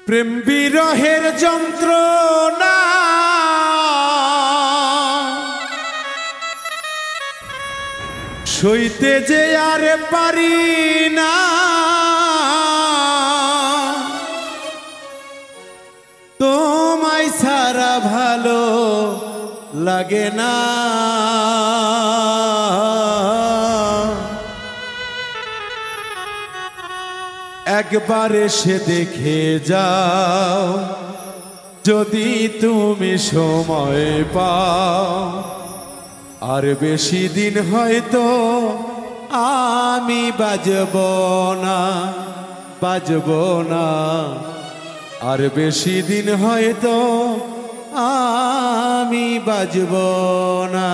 প্রেম বিরহের যন্ত্রণা সইতে যে আর পারি না, তোমায় ছাড়া ভালো লাগে না। একবার এসে দেখে যাও যদি তুমি সময় পাও, আর বেশি দিন হয়তো আমি বাজব না, বাজব না। আর বেশি দিন হয়তো আমি বাজব না।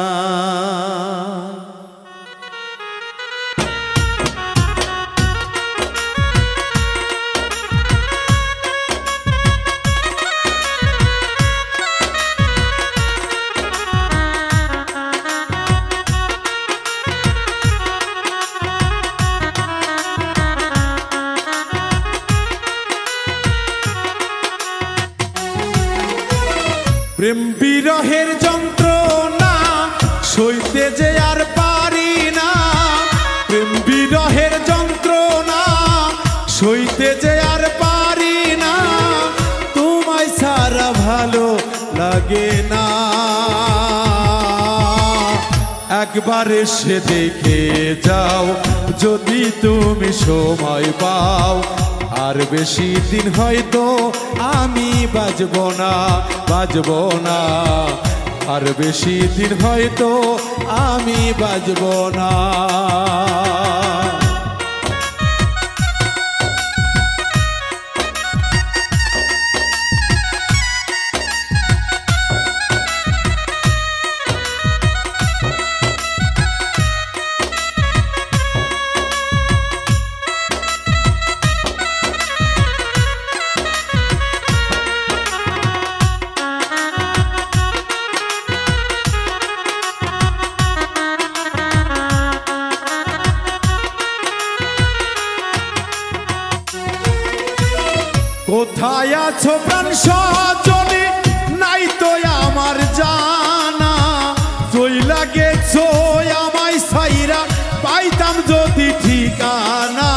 প্রেম বিরহের যন্ত্রণা সইতে যে আর পারি না, প্রেম বিরহের যন্ত্রণা সইতে যে আর পারি না, তোমায় ছাড়া ভালো লাগে না। একবার এসে দেখে যাও যদি তুমি সময় পাও, আর বেশি দিন হয়তো আমি বাজব না, বাজব না। আর বেশি দিন হয়তো আমি বাজব না। কোথায় আছো প্রাণ সজনী, নাই তো আমার জানা, চইলা গেছো আমায় ছাইরা, পাইতাম যদি ঠিকানা।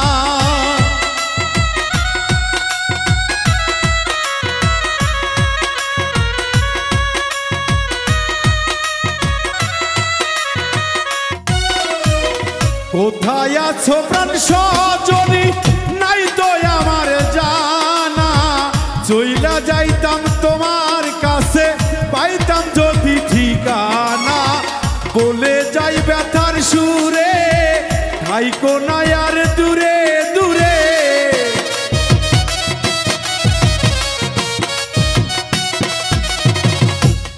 কোথায় আছো প্রাণ সজনী, নাই তো আমার জানা, চইলা যাইতাম তোমার কাছে, পাইতাম যদি ঠিকানা। বলে যাই ব্যথার সুরে, থাইকো না আর দূরে দূরে।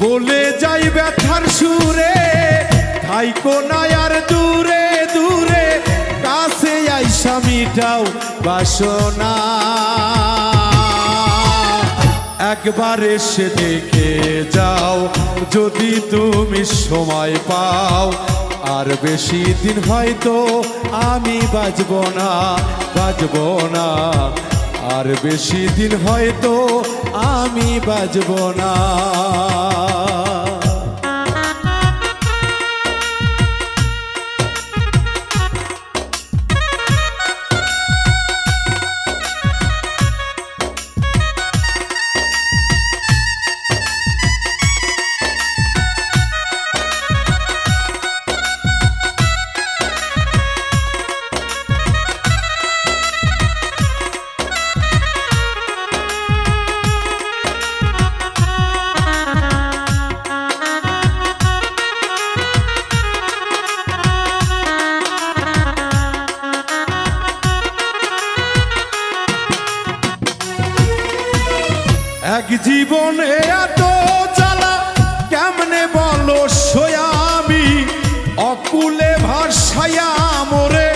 বলে যাই ব্যথার সুরে, থাইকো না আর দূরে দূরে। কাছে আইসা মিটাও বাসনা, একবার এসে দেখে যাও যদি তুমি সময় পাও, আর বেশি দিন হয়তো আমি বাজব না, বাজব না। আর বেশি দিন হয়তো আমি বাজব না। এক জীবনে এত জ্বালা কেমনে বলো সয়ামি, অকুলে ভাসায়া মোরে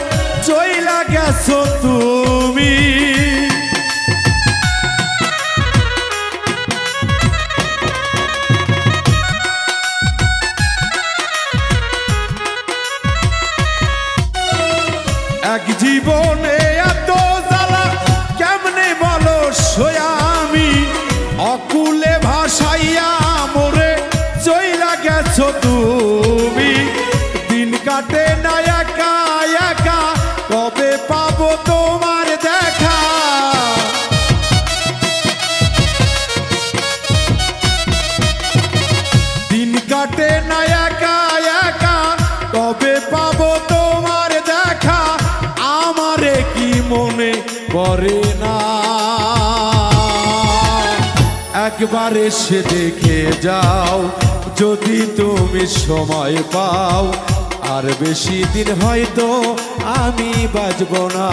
চইলা গেছো তুমি। এক জীবনে এত জ্বালা কেমনে বলো সয়ামি, করে না। একবার এসে দেখে যাও যদি তুমি সময় পাও, আর বেশি দিন হয়তো আমি বাঁচব না,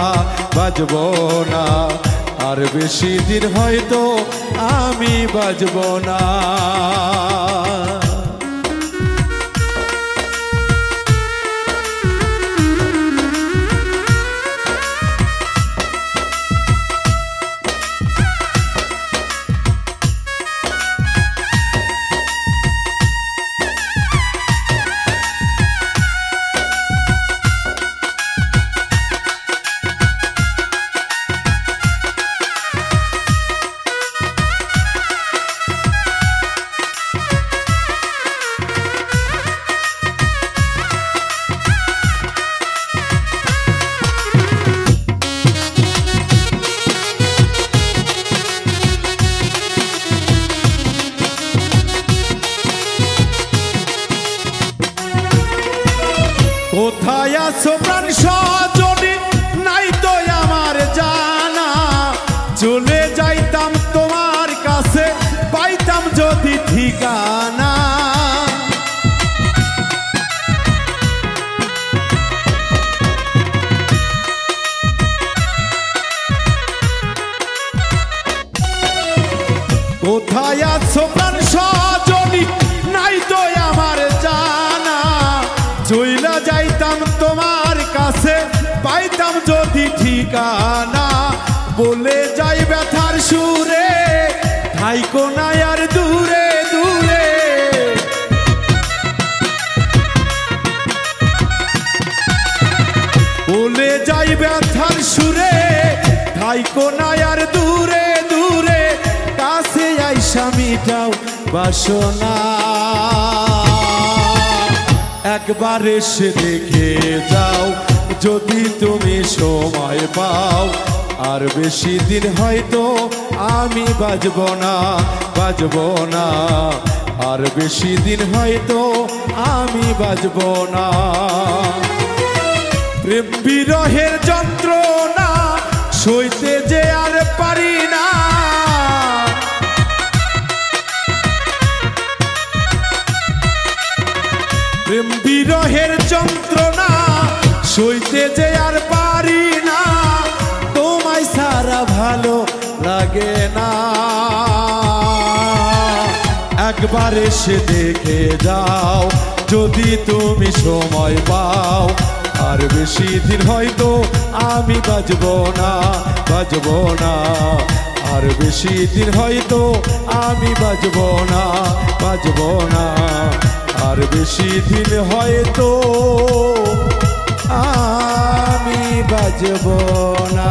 বাঁচব না, আর বেশি দিন হয়তো আমি বাঁচব না। কোথায় আছো প্রাণ সজনী, নাই তো আমার জানা, চলে যাইতাম তোমার কাছে, পাইতাম যদি ঠিকানা। কোথায় আছো প্রাণ সজনী, নাই তো আমার জানা, চইলা যাইতাম তোমার কাছে, পাইতাম যদি ঠিকানা। বলে যাই ব্যথার সুরে, থাইকো না আর দূরে দূরে। বলে যাই ব্যথার সুরে, থাইকো না আর দূরে দূরে। কাছে আইসা মিটাও বাসনা, একবার এসে দেখে যাও যদি তুমি সময় পাও, আর বেশি দিন হয়তো আমি বাঁচব না, বাঁচব না, আর বেশি দিন হয়তো আমি বাঁচব না। প্রেম বিরহের যন্ত্রণা সইতে যে আর পারি না, প্রেম বিরহের যন্ত্রণা সইতে যে আর পারি না। তোমায় সারা ভালো লাগে না, একবার এসে দেখে যাও যদি তুমি সময় পাও, আর বেশি দিন হয়তো আমি বাঁচব না, বাঁচব না, আর বেশি দিন হয়তো আমি বাঁচব না, বাঁচব না, আর বেশি দিন হয়তো আমি বাঁচব না।